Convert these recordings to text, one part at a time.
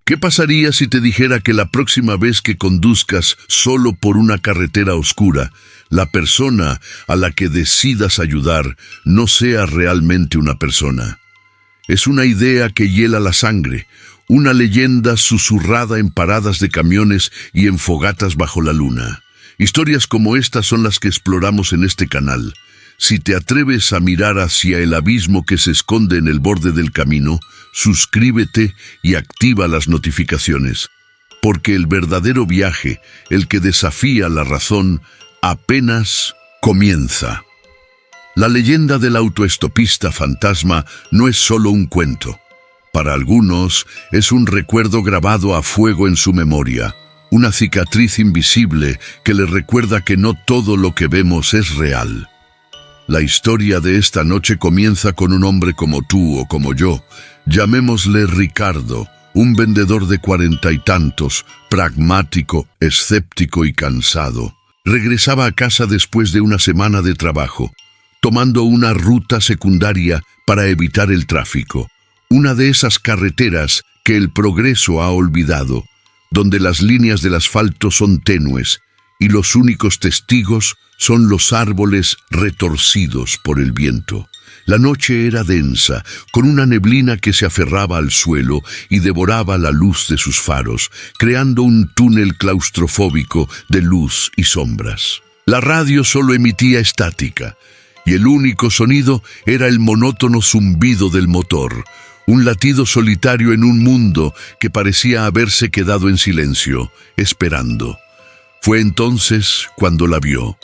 ¿Qué pasaría si te dijera que la próxima vez que conduzcas solo por una carretera oscura, la persona a la que decidas ayudar no sea realmente una persona? Es una idea que hiela la sangre, una leyenda susurrada en paradas de camiones y en fogatas bajo la luna. Historias como estas son las que exploramos en este canal. Si te atreves a mirar hacia el abismo que se esconde en el borde del camino, suscríbete y activa las notificaciones, porque el verdadero viaje, el que desafía la razón, apenas comienza. La leyenda del autoestopista fantasma no es solo un cuento. Para algunos es un recuerdo grabado a fuego en su memoria, una cicatriz invisible que les recuerda que no todo lo que vemos es real. La historia de esta noche comienza con un hombre como tú o como yo, llamémosle Ricardo, un vendedor de 40 y tantos, pragmático, escéptico y cansado. Regresaba a casa después de una semana de trabajo, tomando una ruta secundaria para evitar el tráfico, una de esas carreteras que el progreso ha olvidado, donde las líneas del asfalto son tenues y los únicos testigos son los árboles retorcidos por el viento. La noche era densa, con una neblina que se aferraba al suelo y devoraba la luz de sus faros, creando un túnel claustrofóbico de luz y sombras. La radio solo emitía estática, y el único sonido era el monótono zumbido del motor, un latido solitario en un mundo que parecía haberse quedado en silencio, esperando. Fue entonces cuando la vio,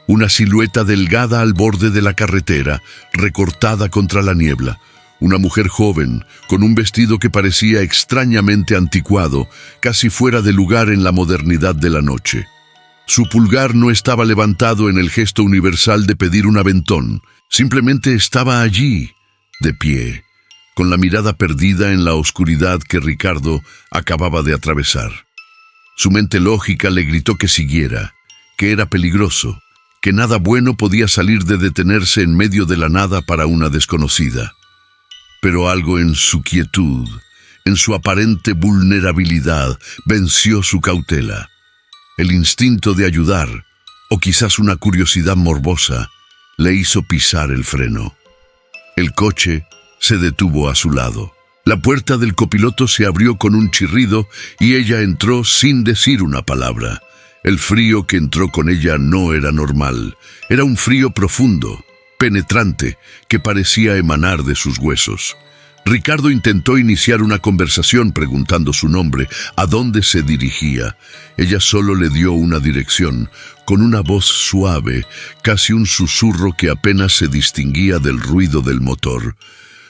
una silueta delgada al borde de la carretera, recortada contra la niebla, una mujer joven, con un vestido que parecía extrañamente anticuado, casi fuera de lugar en la modernidad de la noche. Su pulgar no estaba levantado en el gesto universal de pedir un aventón, simplemente estaba allí, de pie, con la mirada perdida en la oscuridad que Ricardo acababa de atravesar. Su mente lógica le gritó que siguiera, que era peligroso, que nada bueno podía salir de detenerse en medio de la nada para una desconocida. Pero algo en su quietud, en su aparente vulnerabilidad, venció su cautela. El instinto de ayudar, o quizás una curiosidad morbosa, le hizo pisar el freno. El coche se detuvo a su lado. La puerta del copiloto se abrió con un chirrido y ella entró sin decir una palabra. El frío que entró con ella no era normal. Era un frío profundo, penetrante, que parecía emanar de sus huesos. Ricardo intentó iniciar una conversación preguntando su nombre, a dónde se dirigía. Ella solo le dio una dirección, con una voz suave, casi un susurro que apenas se distinguía del ruido del motor.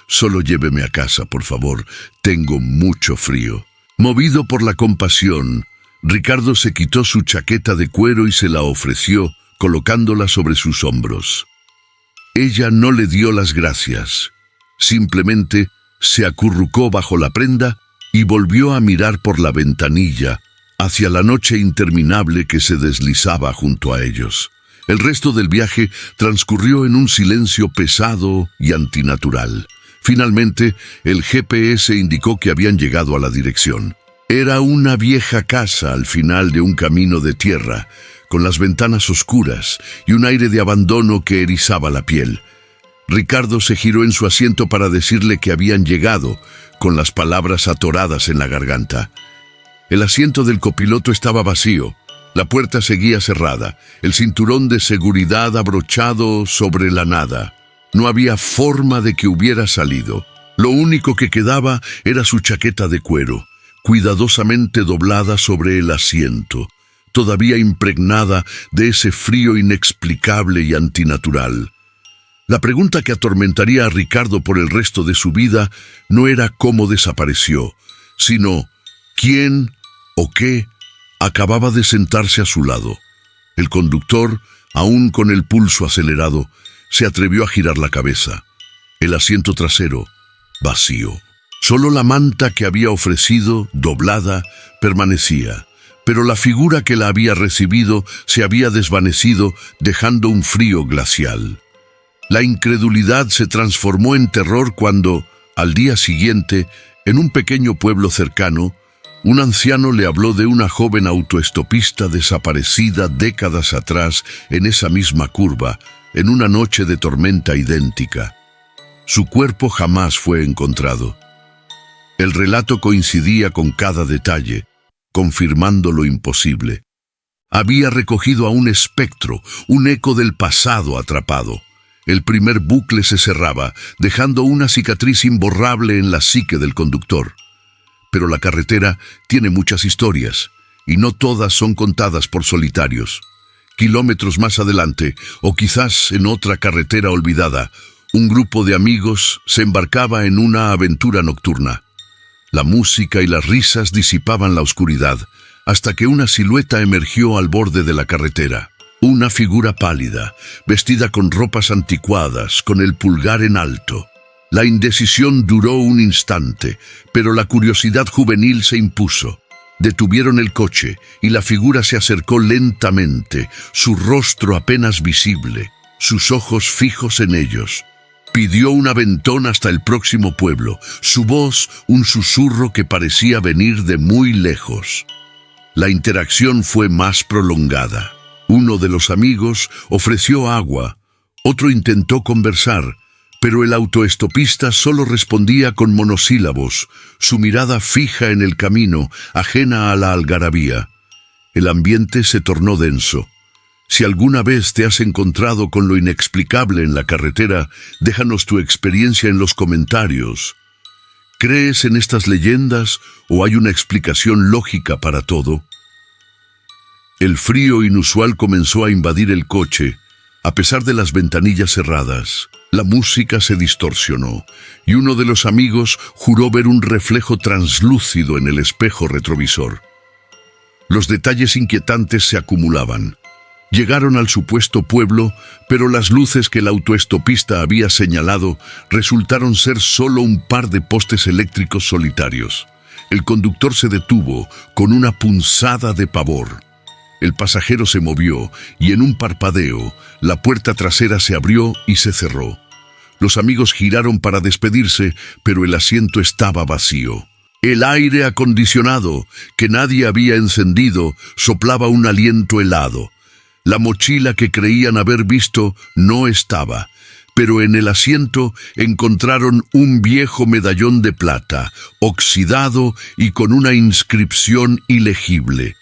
«Solo lléveme a casa, por favor. Tengo mucho frío». Movido por la compasión, Ricardo se quitó su chaqueta de cuero y se la ofreció, colocándola sobre sus hombros. Ella no le dio las gracias. Simplemente se acurrucó bajo la prenda y volvió a mirar por la ventanilla hacia la noche interminable que se deslizaba junto a ellos. El resto del viaje transcurrió en un silencio pesado y antinatural. Finalmente, el GPS indicó que habían llegado a la dirección. Era una vieja casa al final de un camino de tierra, con las ventanas oscuras y un aire de abandono que erizaba la piel. Ricardo se giró en su asiento para decirle que habían llegado, con las palabras atoradas en la garganta. El asiento del copiloto estaba vacío, la puerta seguía cerrada, el cinturón de seguridad abrochado sobre la nada. No había forma de que hubiera salido. Lo único que quedaba era su chaqueta de cuero, cuidadosamente doblada sobre el asiento, todavía impregnada de ese frío inexplicable y antinatural. La pregunta que atormentaría a Ricardo por el resto de su vida no era cómo desapareció, sino quién o qué acababa de sentarse a su lado. El conductor, aún con el pulso acelerado, se atrevió a girar la cabeza. El asiento trasero, vacío. Solo la manta que había ofrecido, doblada, permanecía, pero la figura que la había recibido se había desvanecido, dejando un frío glacial. La incredulidad se transformó en terror cuando, al día siguiente, en un pequeño pueblo cercano, Un anciano le habló de una joven autoestopista desaparecida décadas atrás en esa misma curva, en una noche de tormenta idéntica. Su cuerpo jamás fue encontrado. El relato coincidía con cada detalle, confirmando lo imposible. Había recogido a un espectro, un eco del pasado atrapado. El primer bucle se cerraba, dejando una cicatriz imborrable en la psique del conductor. Pero la carretera tiene muchas historias, y no todas son contadas por solitarios. Kilómetros más adelante, o quizás en otra carretera olvidada, un grupo de amigos se embarcaba en una aventura nocturna. La música y las risas disipaban la oscuridad, hasta que una silueta emergió al borde de la carretera. Una figura pálida, vestida con ropas anticuadas, con el pulgar en alto. La indecisión duró un instante, pero la curiosidad juvenil se impuso. Detuvieron el coche y la figura se acercó lentamente, su rostro apenas visible, sus ojos fijos en ellos. Pidió un aventón hasta el próximo pueblo, su voz un susurro que parecía venir de muy lejos. La interacción fue más prolongada. Uno de los amigos ofreció agua, otro intentó conversar, pero el autoestopista solo respondía con monosílabos, su mirada fija en el camino, ajena a la algarabía. El ambiente se tornó denso. Si alguna vez te has encontrado con lo inexplicable en la carretera, déjanos tu experiencia en los comentarios. ¿Crees en estas leyendas o hay una explicación lógica para todo? El frío inusual comenzó a invadir el coche, a pesar de las ventanillas cerradas. La música se distorsionó, y uno de los amigos juró ver un reflejo translúcido en el espejo retrovisor. Los detalles inquietantes se acumulaban. Llegaron al supuesto pueblo, pero las luces que el autoestopista había señalado resultaron ser solo un par de postes eléctricos solitarios. El conductor se detuvo con una punzada de pavor. El pasajero se movió y en un parpadeo, la puerta trasera se abrió y se cerró. Los amigos giraron para despedirse, pero el asiento estaba vacío. El aire acondicionado, que nadie había encendido, soplaba un aliento helado. La mochila que creían haber visto no estaba, pero en el asiento encontraron un viejo medallón de plata, oxidado y con una inscripción ilegible.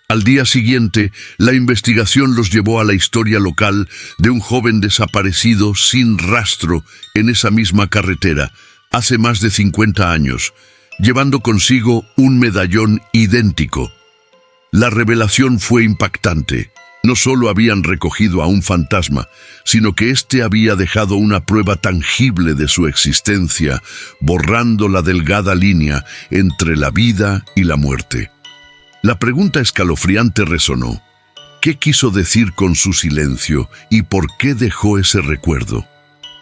Al día siguiente, la investigación los llevó a la historia local de un joven desaparecido sin rastro en esa misma carretera, hace más de 50 años, llevando consigo un medallón idéntico. La revelación fue impactante. No solo habían recogido a un fantasma, sino que éste había dejado una prueba tangible de su existencia, borrando la delgada línea entre la vida y la muerte. La pregunta escalofriante resonó. ¿Qué quiso decir con su silencio y por qué dejó ese recuerdo?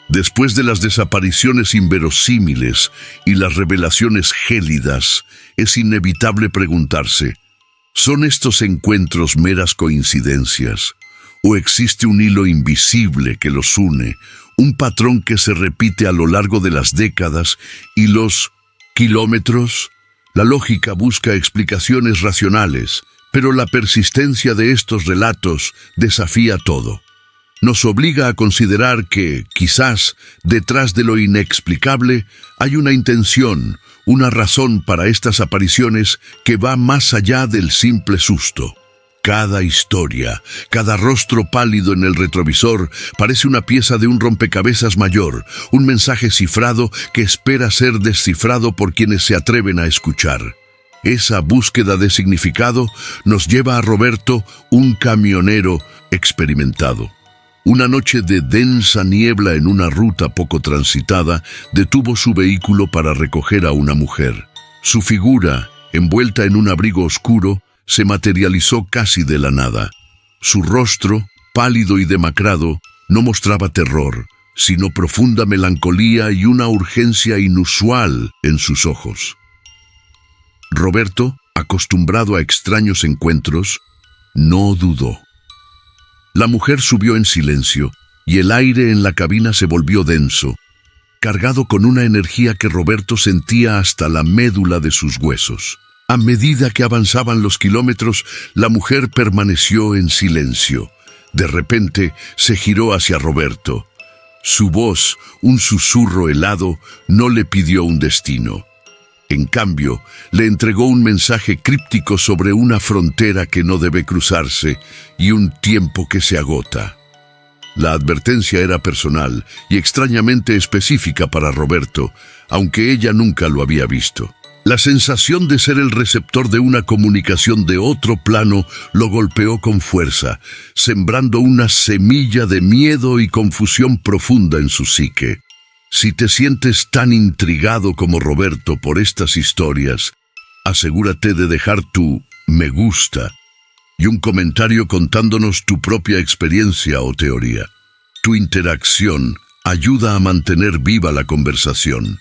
Después de las desapariciones inverosímiles y las revelaciones gélidas, es inevitable preguntarse, ¿son estos encuentros meras coincidencias? ¿O existe un hilo invisible que los une, un patrón que se repite a lo largo de las décadas y los kilómetros? La lógica busca explicaciones racionales, pero la persistencia de estos relatos desafía todo. Nos obliga a considerar que, quizás, detrás de lo inexplicable, hay una intención, una razón para estas apariciones que va más allá del simple susto. Cada historia, cada rostro pálido en el retrovisor parece una pieza de un rompecabezas mayor, un mensaje cifrado que espera ser descifrado por quienes se atreven a escuchar. Esa búsqueda de significado nos lleva a Roberto, un camionero experimentado. Una noche de densa niebla en una ruta poco transitada, detuvo su vehículo para recoger a una mujer. Su figura, envuelta en un abrigo oscuro, se materializó casi de la nada. Su rostro, pálido y demacrado, no mostraba terror, sino profunda melancolía y una urgencia inusual en sus ojos. Roberto, acostumbrado a extraños encuentros, no dudó. La mujer subió en silencio, y el aire en la cabina se volvió denso, cargado con una energía que Roberto sentía hasta la médula de sus huesos. A medida que avanzaban los kilómetros, la mujer permaneció en silencio. De repente se giró hacia Roberto. Su voz, un susurro helado, no le pidió un destino. En cambio, le entregó un mensaje críptico sobre una frontera que no debe cruzarse y un tiempo que se agota. La advertencia era personal y extrañamente específica para Roberto, aunque ella nunca lo había visto. La sensación de ser el receptor de una comunicación de otro plano lo golpeó con fuerza, sembrando una semilla de miedo y confusión profunda en su psique. Si te sientes tan intrigado como Roberto por estas historias, asegúrate de dejar tu me gusta y un comentario contándonos tu propia experiencia o teoría. Tu interacción ayuda a mantener viva la conversación.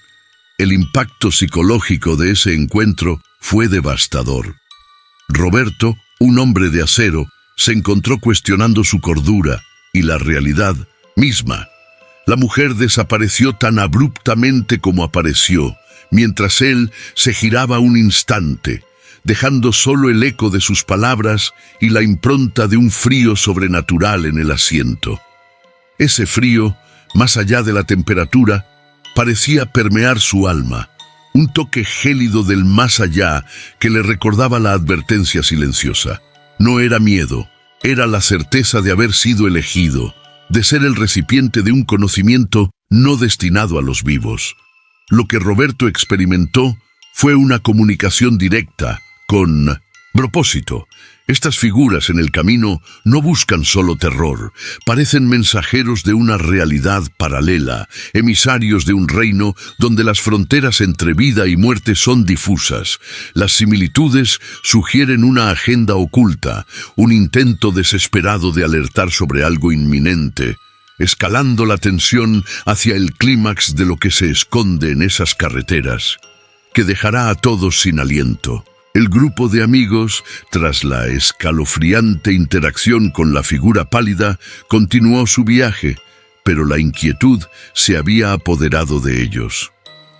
El impacto psicológico de ese encuentro fue devastador. Roberto, un hombre de acero, se encontró cuestionando su cordura y la realidad misma. La mujer desapareció tan abruptamente como apareció, mientras él se giraba un instante, dejando solo el eco de sus palabras y la impronta de un frío sobrenatural en el asiento. Ese frío, más allá de la temperatura, parecía permear su alma, un toque gélido del más allá que le recordaba la advertencia silenciosa. No era miedo, era la certeza de haber sido elegido, de ser el recipiente de un conocimiento no destinado a los vivos. Lo que Roberto experimentó fue una comunicación directa, con propósito. Estas figuras en el camino no buscan solo terror, parecen mensajeros de una realidad paralela, emisarios de un reino donde las fronteras entre vida y muerte son difusas. Las similitudes sugieren una agenda oculta, un intento desesperado de alertar sobre algo inminente, escalando la tensión hacia el clímax de lo que se esconde en esas carreteras, que dejará a todos sin aliento. El grupo de amigos, tras la escalofriante interacción con la figura pálida, continuó su viaje, pero la inquietud se había apoderado de ellos.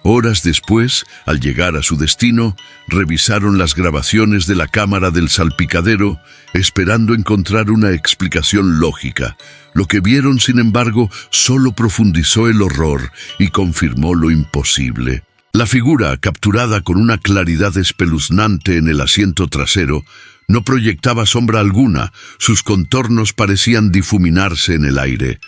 Horas después, al llegar a su destino, revisaron las grabaciones de la cámara del salpicadero, esperando encontrar una explicación lógica. Lo que vieron, sin embargo, solo profundizó el horror y confirmó lo imposible. La figura, capturada con una claridad espeluznante en el asiento trasero, no proyectaba sombra alguna, sus contornos parecían difuminarse en el aire.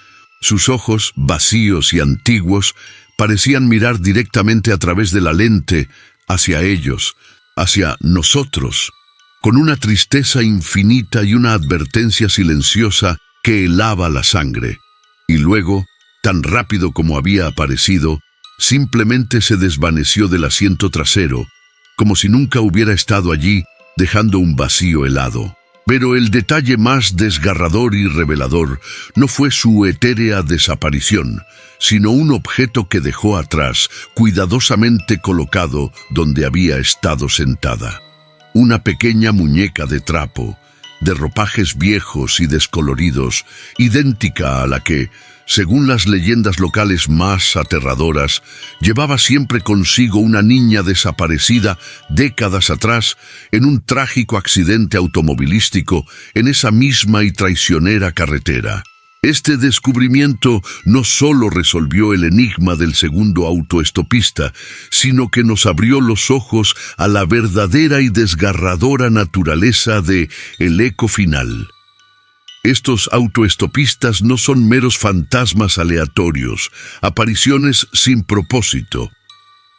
Sus ojos, vacíos y antiguos, parecían mirar directamente a través de la lente, hacia ellos, hacia nosotros, con una tristeza infinita y una advertencia silenciosa que helaba la sangre. Y luego, tan rápido como había aparecido, simplemente se desvaneció del asiento trasero, como si nunca hubiera estado allí, dejando un vacío helado. Pero el detalle más desgarrador y revelador no fue su etérea desaparición, sino un objeto que dejó atrás, cuidadosamente colocado donde había estado sentada. Una pequeña muñeca de trapo, de ropajes viejos y descoloridos, idéntica a la que, según las leyendas locales más aterradoras, llevaba siempre consigo una niña desaparecida décadas atrás en un trágico accidente automovilístico en esa misma y traicionera carretera. Este descubrimiento no solo resolvió el enigma del segundo autoestopista, sino que nos abrió los ojos a la verdadera y desgarradora naturaleza de el eco final. Estos autoestopistas no son meros fantasmas aleatorios, apariciones sin propósito.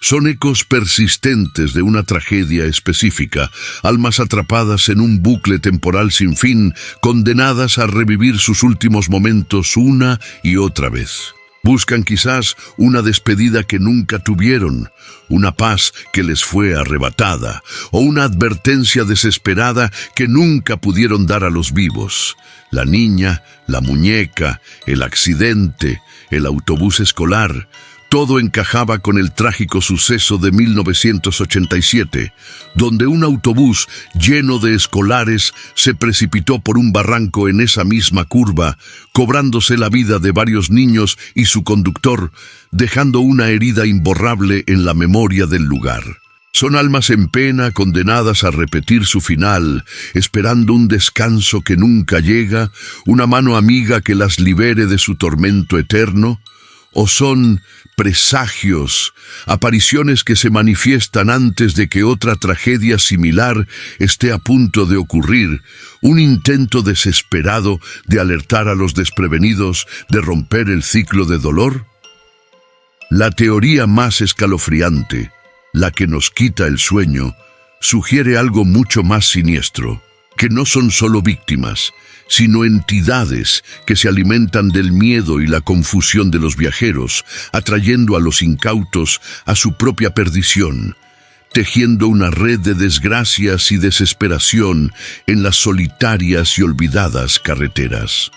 Son ecos persistentes de una tragedia específica, almas atrapadas en un bucle temporal sin fin, condenadas a revivir sus últimos momentos una y otra vez. Buscan quizás una despedida que nunca tuvieron, una paz que les fue arrebatada, o una advertencia desesperada que nunca pudieron dar a los vivos. La niña, la muñeca, el accidente, el autobús escolar, todo encajaba con el trágico suceso de 1987, donde un autobús lleno de escolares se precipitó por un barranco en esa misma curva, cobrándose la vida de varios niños y su conductor, dejando una herida imborrable en la memoria del lugar. Son almas en pena condenadas a repetir su final, esperando un descanso que nunca llega, una mano amiga que las libere de su tormento eterno. ¿O son presagios, apariciones que se manifiestan antes de que otra tragedia similar esté a punto de ocurrir, un intento desesperado de alertar a los desprevenidos, de romper el ciclo de dolor? La teoría más escalofriante, la que nos quita el sueño, sugiere algo mucho más siniestro, que no son solo víctimas, sino entidades que se alimentan del miedo y la confusión de los viajeros, atrayendo a los incautos a su propia perdición, tejiendo una red de desgracias y desesperación en las solitarias y olvidadas carreteras.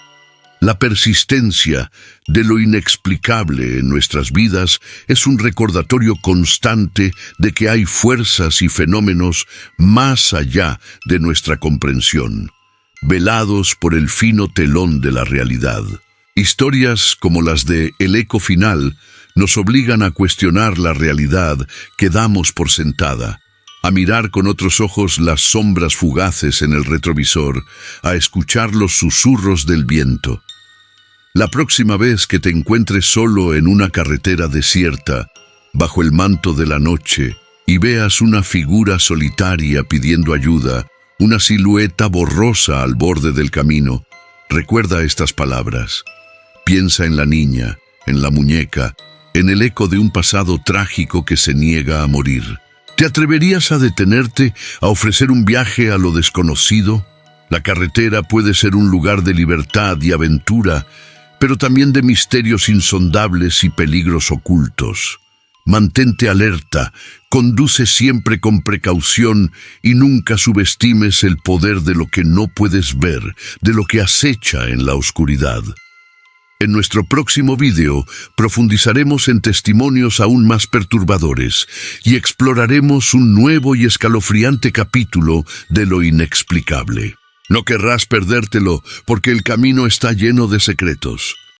La persistencia de lo inexplicable en nuestras vidas es un recordatorio constante de que hay fuerzas y fenómenos más allá de nuestra comprensión, velados por el fino telón de la realidad. Historias como las de El Eco Final nos obligan a cuestionar la realidad que damos por sentada, a mirar con otros ojos las sombras fugaces en el retrovisor, a escuchar los susurros del viento. La próxima vez que te encuentres solo en una carretera desierta, bajo el manto de la noche, y veas una figura solitaria pidiendo ayuda, una silueta borrosa al borde del camino, recuerda estas palabras. Piensa en la niña, en la muñeca, en el eco de un pasado trágico que se niega a morir. ¿Te atreverías a detenerte, a ofrecer un viaje a lo desconocido? La carretera puede ser un lugar de libertad y aventura, pero también de misterios insondables y peligros ocultos. Mantente alerta, conduce siempre con precaución y nunca subestimes el poder de lo que no puedes ver, de lo que acecha en la oscuridad. En nuestro próximo video profundizaremos en testimonios aún más perturbadores y exploraremos un nuevo y escalofriante capítulo de lo inexplicable. No querrás perdértelo porque el camino está lleno de secretos.